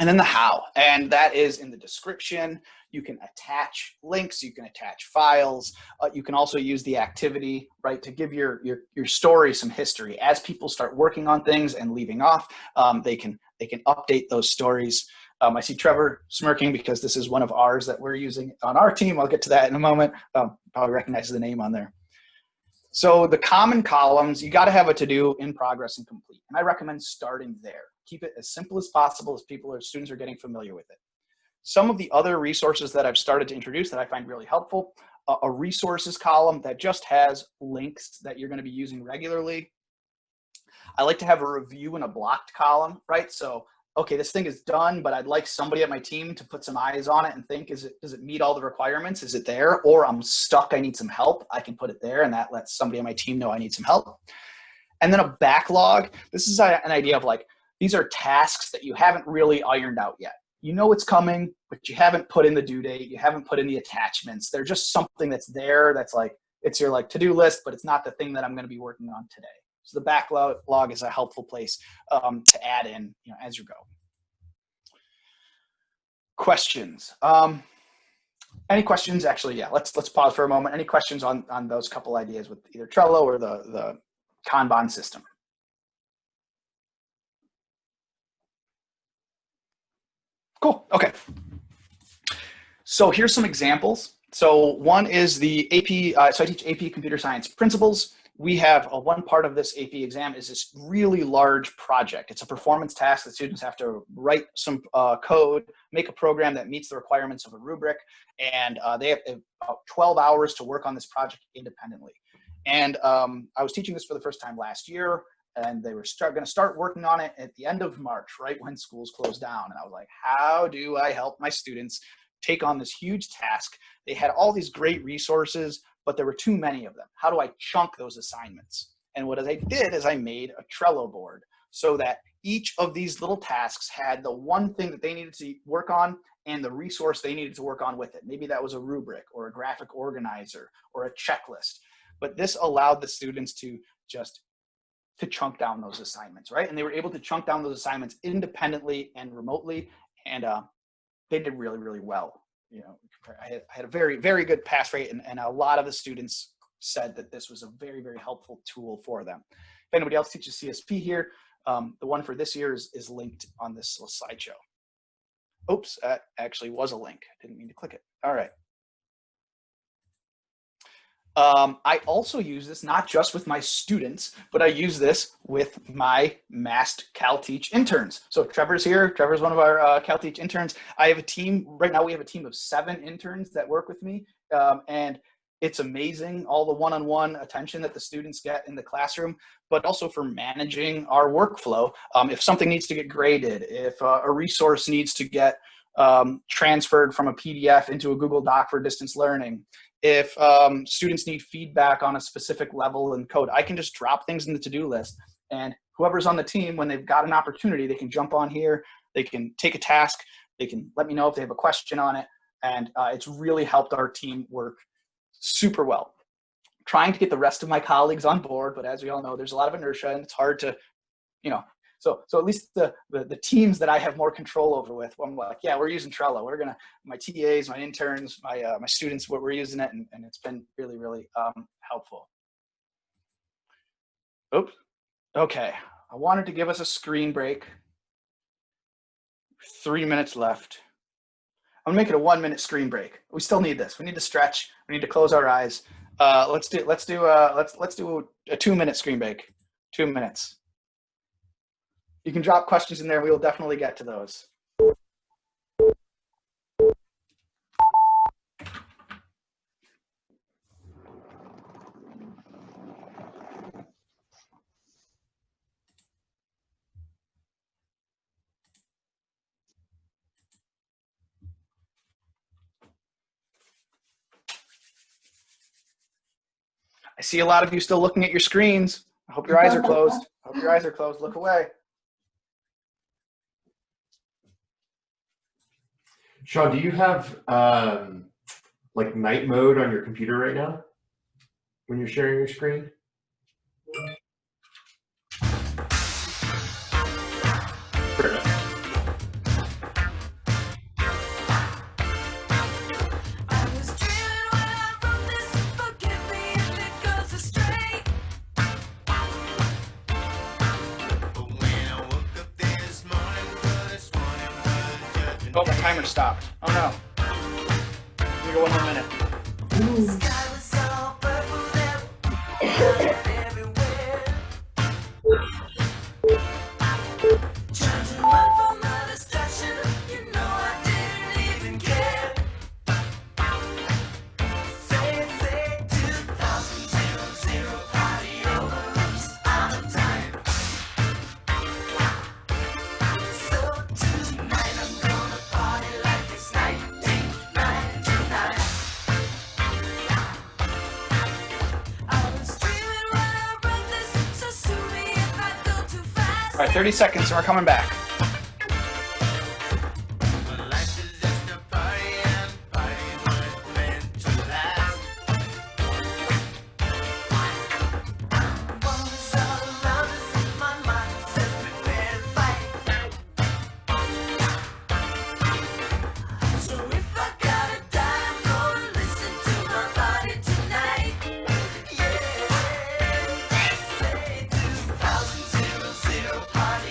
And then the how, and that is in the description. You can attach links, you can attach files. You can also use the activity, right, to give your story some history. As people start working on things and leaving off, they can update those stories. I see Trevor smirking because this is one of ours that we're using on our team. I'll get to that in a moment. Probably recognize the name on there. So the common columns, you got to have a to-do, in progress, and complete. And I recommend starting there. Keep it as simple as possible as students are getting familiar with it. Some of the other resources that I've started to introduce that I find really helpful, a resources column that just has links that you're going to be using regularly. I like to have a review and a blocked column, right? So, okay, this thing is done, but I'd like somebody at my team to put some eyes on it and think, does it meet all the requirements? Is it there? Or I'm stuck, I need some help. I can put it there, and that lets somebody on my team know I need some help. And then a backlog. This is an idea of like, these are tasks that you haven't really ironed out yet. You know it's coming, but you haven't put in the due date. You haven't put in the attachments. They're just something that's there. That's like, it's your like to-do list, but it's not the thing that I'm going to be working on today. So the backlog is a helpful place to add in, as you go. Questions. Any questions? Actually, yeah. Let's pause for a moment. Any questions on those couple ideas with either Trello or the Kanban system? Cool. Okay. So here's some examples. So one is the AP. So I teach AP Computer Science Principles. We have one part of this AP exam is this really large project. It's a performance task that students have to write some code, make a program that meets the requirements of a rubric, and they have about 12 hours to work on this project independently. And I was teaching this for the first time last year, and they were going to start working on it at the end of March, right when schools closed down. And I was like, how do I help my students take on this huge task? They had all these great resources, but there were too many of them. How do I chunk those assignments? And what I did is I made a Trello board so that each of these little tasks had the one thing that they needed to work on and the resource they needed to work on with it. Maybe that was a rubric or a graphic organizer or a checklist. But this allowed the students to chunk down those assignments, right? And they were able to chunk down those assignments independently and remotely, and they did really, really well. You know, I had a very, very good pass rate, and a lot of the students said that this was a very, very helpful tool for them. If anybody else teaches CSP here, the one for this year is linked on this little slideshow. Oops, that actually was a link. Didn't mean to click it. All right. I also use this not just with my students, but I use this with my masked CalTeach interns. So Trevor's here. Trevor's one of our CalTeach interns. I have a team, right now we have a team of 7 interns that work with me. And it's amazing, all the one-on-one attention that the students get in the classroom, but also for managing our workflow. If something needs to get graded, if a resource needs to get transferred from a PDF into a Google Doc for distance learning, if students need feedback on a specific level in code, I can just drop things in the to-do list, and whoever's on the team, when they've got an opportunity, they can jump on here, they can take a task, they can let me know if they have a question on it, and it's really helped our team work super well. Trying to get the rest of my colleagues on board, but as we all know, there's a lot of inertia, and it's hard to, you know, so at least the teams that I have more control over with, I'm like, yeah, we're using Trello. We're gonna, my TAs, my interns, my students, we're using it, and it's been really, really helpful. Oops. Okay, I wanted to give us a screen break. 3 minutes left. I'm gonna make it a 1-minute screen break. We still need this. We need to stretch. We need to close our eyes. Let's do a 2-minute screen break. 2 minutes. You can drop questions in there. We will definitely get to those. I see a lot of you still looking at your screens. I hope your eyes are closed. I hope your eyes are closed. Look away. Sean, do you have like night mode on your computer right now when you're sharing your screen? Fair enough. Oh, my timer stopped. Oh no. Let me go 1 more minute. All right, 30 seconds and we're coming back.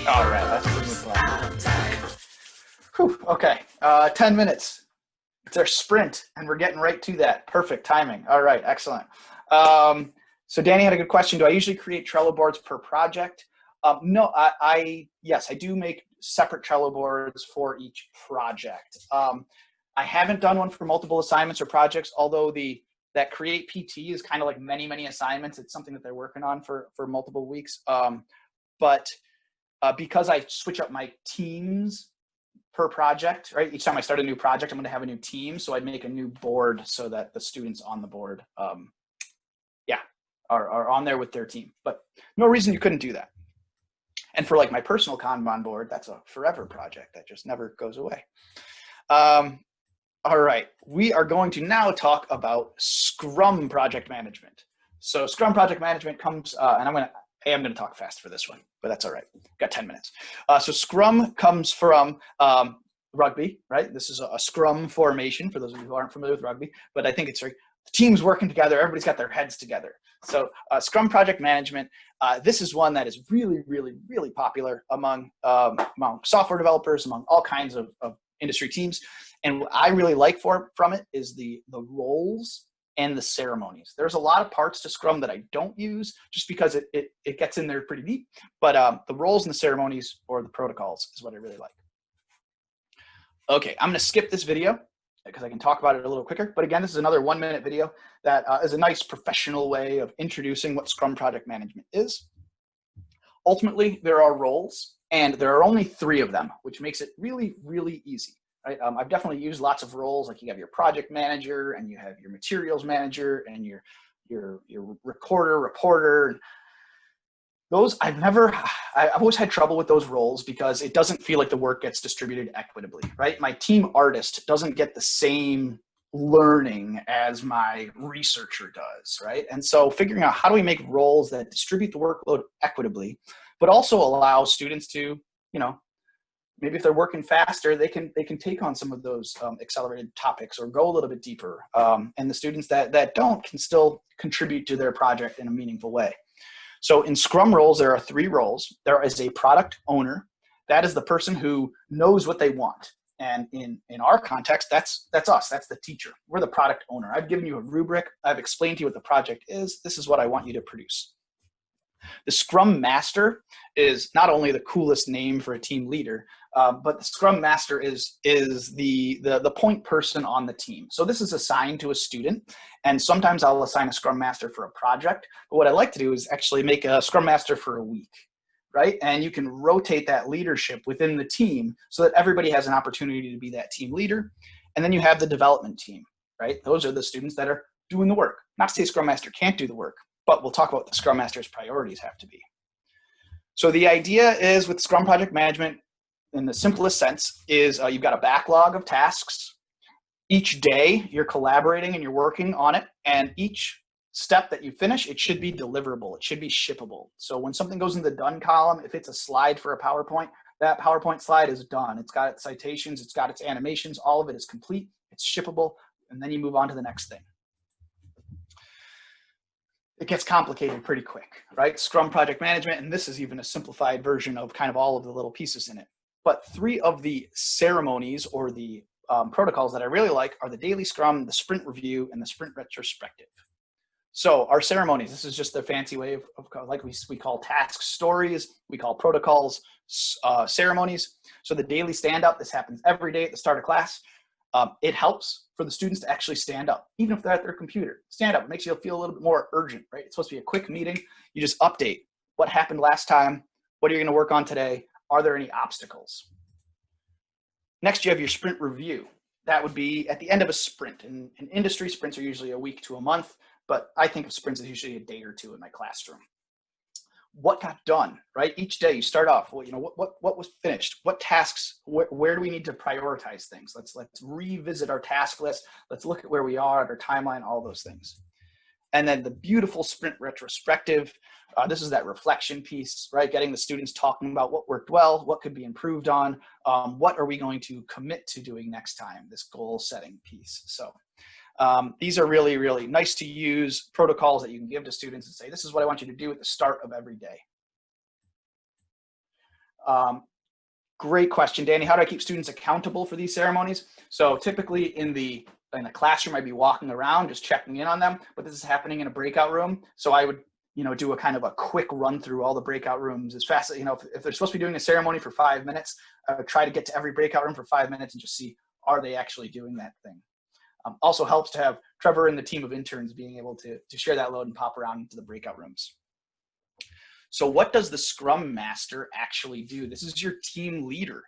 All right, that's pretty much fun. Okay, 10 minutes. It's our sprint, and we're getting right to that. Perfect timing. All right, excellent. So Danny had a good question. Do I usually create Trello boards per project? No, yes, I do make separate Trello boards for each project. I haven't done one for multiple assignments or projects, although that Create PT is kind of like many, many assignments. It's something that they're working on for multiple weeks. But because I switch up my teams per project, right? Each time I start a new project, I'm going to have a new team. So I'd make a new board so that the students on the board, are on there with their team. But no reason you couldn't do that. And for like my personal Kanban board, that's a forever project that just never goes away. All right, we are going to now talk about Scrum project management. So Scrum project management comes, and I'm gonna talk fast for this one, but that's all right. Got 10 minutes. So Scrum comes from rugby, right? This is a Scrum formation for those of you who aren't familiar with rugby, but I think it's right. Teams working together, everybody's got their heads together. So Scrum project management, this is one that is really, really, really popular among software developers, among all kinds of industry teams. And what I really like from it is the roles and the ceremonies. There's a lot of parts to Scrum that I don't use just because it gets in there pretty deep, but the roles and the ceremonies or the protocols is what I really like. Okay, I'm gonna skip this video because I can talk about it a little quicker. But again, this is another 1-minute video that is a nice professional way of introducing what Scrum project management is. Ultimately, there are roles, and there are only 3 of them, which makes it really, really easy. Right? I've definitely used lots of roles, like you have your project manager, and you have your materials manager, and your recorder, reporter. Those I've always had trouble with those roles because it doesn't feel like the work gets distributed equitably, right? My team artist doesn't get the same learning as my researcher does, right? And so figuring out how do we make roles that distribute the workload equitably, but also allow students to, maybe if they're working faster, they can take on some of those accelerated topics or go a little bit deeper. And the students that don't can still contribute to their project in a meaningful way. So in Scrum roles, there are 3 roles. There is a product owner. That is the person who knows what they want. And in our context, that's us. That's the teacher. We're the product owner. I've given you a rubric. I've explained to you what the project is. This is what I want you to produce. The Scrum Master is not only the coolest name for a team leader, but the Scrum Master is the point person on the team. So this is assigned to a student, and sometimes I'll assign a Scrum Master for a project. But what I like to do is actually make a Scrum Master for a week, right? And you can rotate that leadership within the team so that everybody has an opportunity to be that team leader. And then you have the development team, right? Those are the students that are doing the work. Not to say Scrum Master can't do the work, but we'll talk about what the Scrum Master's priorities have to be. So the idea is with Scrum project management, in the simplest sense, is you've got a backlog of tasks. Each day you're collaborating and you're working on it, and each step that you finish, it should be deliverable. It should be shippable. So when something goes in the done column, if it's a slide for a PowerPoint, that PowerPoint slide is done. It's got its citations, it's got its animations, all of it is complete, it's shippable, and then you move on to the next thing. It gets complicated pretty quick, right? Scrum project management, and this is even a simplified version of kind of all of the little pieces in it. But 3 of the ceremonies or the protocols that I really like are the daily Scrum, the sprint review, and the sprint retrospective. So our ceremonies, this is just the fancy way of like we call tasks stories, we call protocols ceremonies. So the daily stand-up, this happens every day at the start of class. It helps for the students to actually stand up, even if they're at their computer. Stand up, it makes you feel a little bit more urgent, right? It's supposed to be a quick meeting. You just update what happened last time, what are you going to work on today, are there any obstacles? Next, you have your sprint review. That would be at the end of a sprint. In industry, sprints are usually a week to a month, but I think of sprints as usually a day or 2 in my classroom. What got done, right? Each day you start off, well, what was finished? What tasks, where do we need to prioritize things? Let's revisit our task list. Let's look at where we are at our timeline, all those things. And then the beautiful sprint retrospective, this is that reflection piece, right? Getting the students talking about what worked well, what could be improved on, what are we going to commit to doing next time, this goal setting piece. So these are really, really nice to use protocols that you can give to students and say, this is what I want you to do at the start of every day. Great question, Danny. How do I keep students accountable for these ceremonies? So typically in the classroom, I'd be walking around, just checking in on them, but this is happening in a breakout room. So I would, do a kind of a quick run through all the breakout rooms as fast as, if they're supposed to be doing a ceremony for 5 minutes, I would try to get to every breakout room for 5 minutes and just see, are they actually doing that thing? Also helps to have Trevor and the team of interns being able to share that load and pop around into the breakout rooms. So what does the Scrum Master actually do? This is your team leader.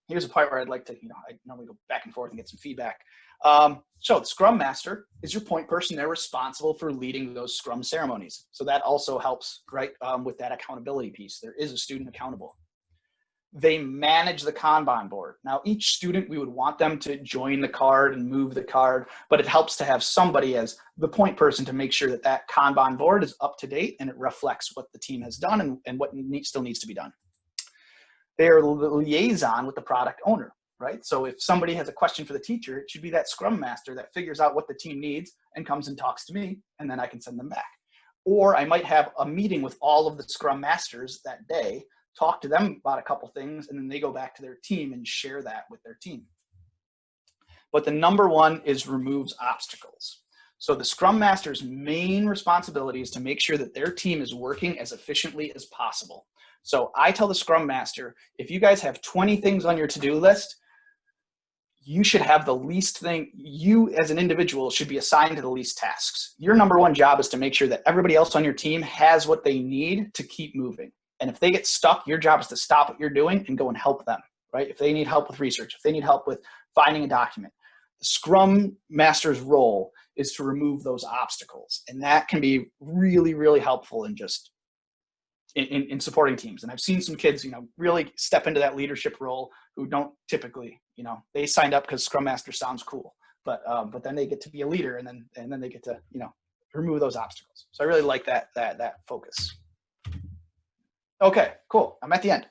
Here's a part where I'd like to, I normally go back and forth and get some feedback. So the Scrum Master is your point person. They're responsible for leading those Scrum ceremonies. So that also helps, right, with that accountability piece. There is a student accountable. they manage the Kanban board. Now, each student, we would want them to join the card and move the card, but it helps to have somebody as the point person to make sure that that Kanban board is up to date and it reflects what the team has done and what still needs to be done. They are the liaison with the product owner, right? So if somebody has a question for the teacher, it should be that Scrum Master that figures out what the team needs and comes and talks to me, and then I can send them back. Or I might have a meeting with all of the Scrum Masters that day, talk to them about a couple things, and then they go back to their team and share that with their team. But the number one is removes obstacles. So the Scrum Master's main responsibility is to make sure that their team is working as efficiently as possible. So I tell the Scrum Master, if you guys have 20 things on your to-do list, you should have the least thing, you as an individual should be assigned to the least tasks. Your number one job is to make sure that everybody else on your team has what they need to keep moving. And if they get stuck, your job is to stop what you're doing and go and help them, right? If they need help with research, if they need help with finding a document, the Scrum Master's role is to remove those obstacles. And that can be really, really helpful in just in supporting teams. And I've seen some kids, really step into that leadership role who don't typically, they signed up because Scrum Master sounds cool, but then they get to be a leader and then they get to, remove those obstacles. So I really like that focus. Okay, cool. I'm at the end.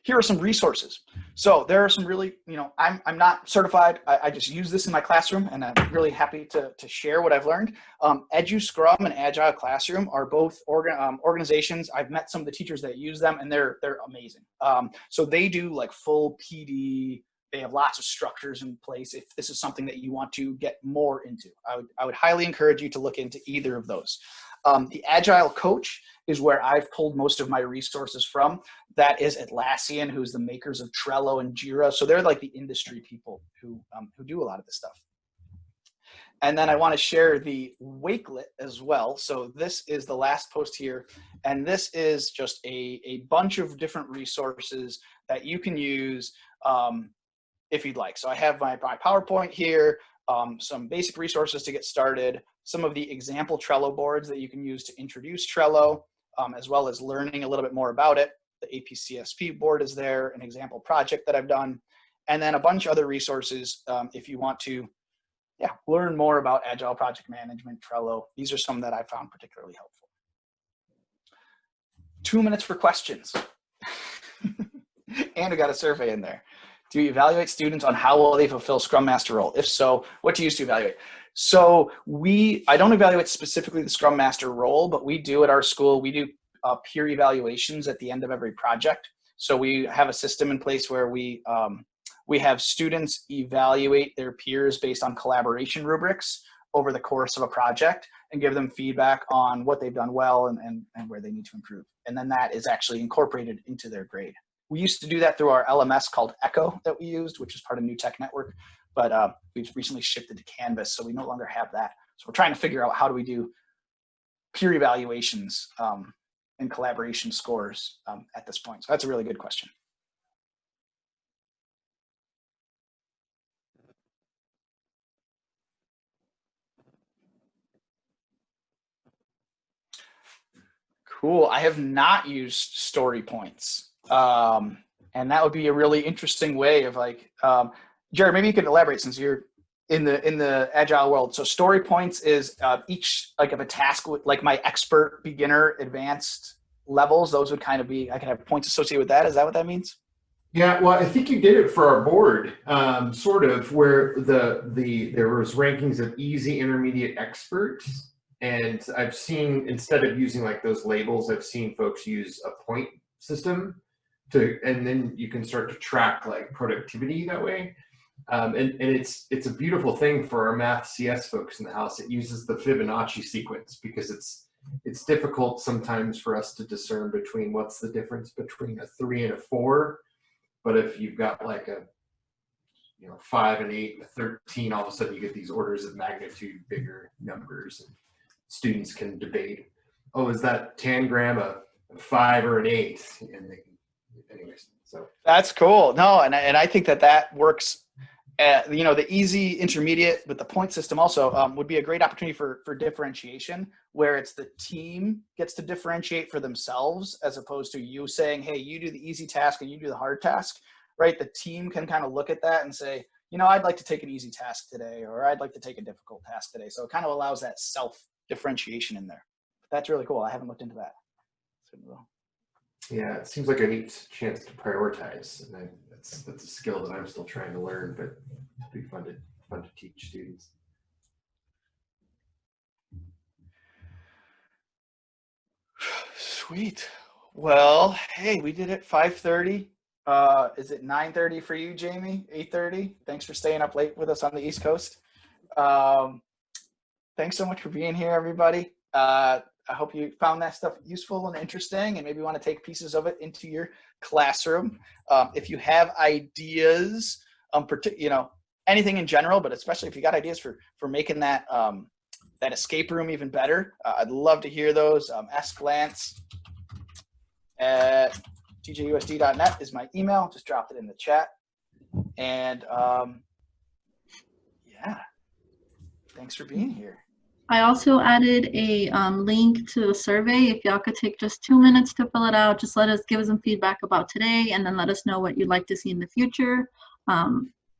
Here are some resources. So there are some really, I'm not certified. I just use this in my classroom, and I'm really happy to share what I've learned. EduScrum and Agile Classroom are both organizations. I've met some of the teachers that use them, and they're amazing. So they do like full PD. They have lots of structures in place if this is something that you want to get more into. I would highly encourage you to look into either of those. The Agile Coach is where I've pulled most of my resources from. That is Atlassian, who's the makers of Trello and Jira. So they're like the industry people who do a lot of this stuff. And then I want to share the Wakelet as well. So this is the last post here. And this is just a bunch of different resources that you can use if you'd like. So I have my PowerPoint here, some basic resources to get started, some of the example Trello boards that you can use to introduce Trello, as well as learning a little bit more about it. The APCSP board is there, an example project that I've done, and then a bunch of other resources if you want to learn more about Agile project management, Trello. These are some that I found particularly helpful. 2 minutes for questions. And I got a survey in there. Do you evaluate students on how well they fulfill Scrum Master role? If so, what do you use to evaluate? So I don't evaluate specifically the Scrum Master role, but we do at our school, we do peer evaluations at the end of every project. So we have a system in place where we have students evaluate their peers based on collaboration rubrics over the course of a project and give them feedback on what they've done well and where they need to improve. And then that is actually incorporated into their grade. We used to do that through our LMS called Echo that we used, which is part of New Tech Network, but we've recently shifted to Canvas, so we no longer have that. So we're trying to figure out how do we do peer evaluations and collaboration scores at this point. So that's a really good question. Cool. I have not used story points. And that would be a really interesting way of like, Jared, maybe you could elaborate since you're in the Agile world. So story points is each like of a task with like my expert, beginner, advanced levels. Those would kind of be, I can have points associated with that. Is that what that means? Yeah, well, I think you did it for our board, sort of, where there was rankings of easy, intermediate, expert. And I've seen, instead of using like those labels, I've seen folks use a point system and then you can start to track like productivity that way. And it's a beautiful thing for our math CS folks in the house. It uses the Fibonacci sequence because it's difficult sometimes for us to discern between what's the difference between a 3 and a 4. But if you've got like a 5 and 8 and a 13, all of a sudden you get these orders of magnitude bigger numbers. And students can debate, oh, is that tangram a 5 or an 8? And they can, anyways, so. That's cool. No, and I think that works you know, the easy, intermediate with the point system also would be a great opportunity for differentiation, where it's the team gets to differentiate for themselves as opposed to you saying, hey, you do the easy task and you do the hard task, right? The team can kind of look at that and say, you know, I'd like to take an easy task today, or I'd like to take a difficult task today. So it kind of allows that self-differentiation in there. That's really cool. I haven't looked into that. Yeah, it seems like a neat chance to prioritize, and that's a skill that I'm still trying to learn, but it'd be fun to teach students. Sweet. Well, hey, we did it 5:30. Is it 9:30 for you, Jamie? 8:30? Thanks for staying up late with us on the East Coast. Thanks so much for being here, everybody. I hope you found that stuff useful and interesting, and maybe want to take pieces of it into your classroom. If you have ideas, you know, anything in general, but especially if you got ideas for making that that escape room even better, I'd love to hear those. Ask Lance at tjusd.net is my email. Just dropped it in the chat. And yeah, thanks for being here. I also added a link to the survey. If y'all could take just 2 minutes to fill it out, just give us some feedback about today, and then let us know what you'd like to see in the future.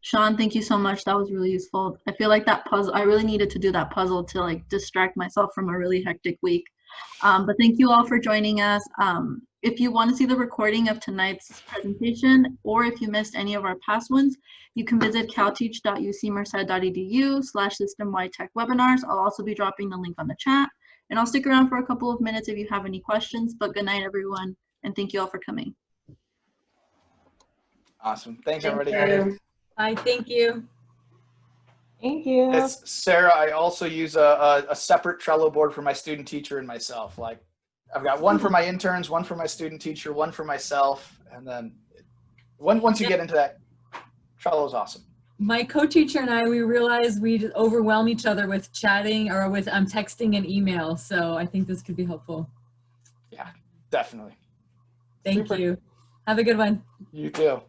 Sean, thank you so much. That was really useful. I feel like that puzzle, I really needed to do that puzzle to like distract myself from a really hectic week. But thank you all for joining us. If you want to see the recording of tonight's presentation, or if you missed any of our past ones, you can visit calteach.ucmerced.edu/system-wide tech webinars. I'll also be dropping the link on the chat, and I'll stick around for a couple of minutes if you have any questions. But good night, everyone, and thank you all for coming. Awesome. Thanks, everybody. Bye, thank you. Thank you. It's Sarah. I also use a separate Trello board for my student teacher and myself. Like, I've got one for my interns, one for my student teacher, one for myself, and then once you get into that, Trello is awesome. My co-teacher and I, we realized we'd overwhelm each other with chatting or with texting and email. So I think this could be helpful. Yeah, definitely. Thank you. Have a good one. You too.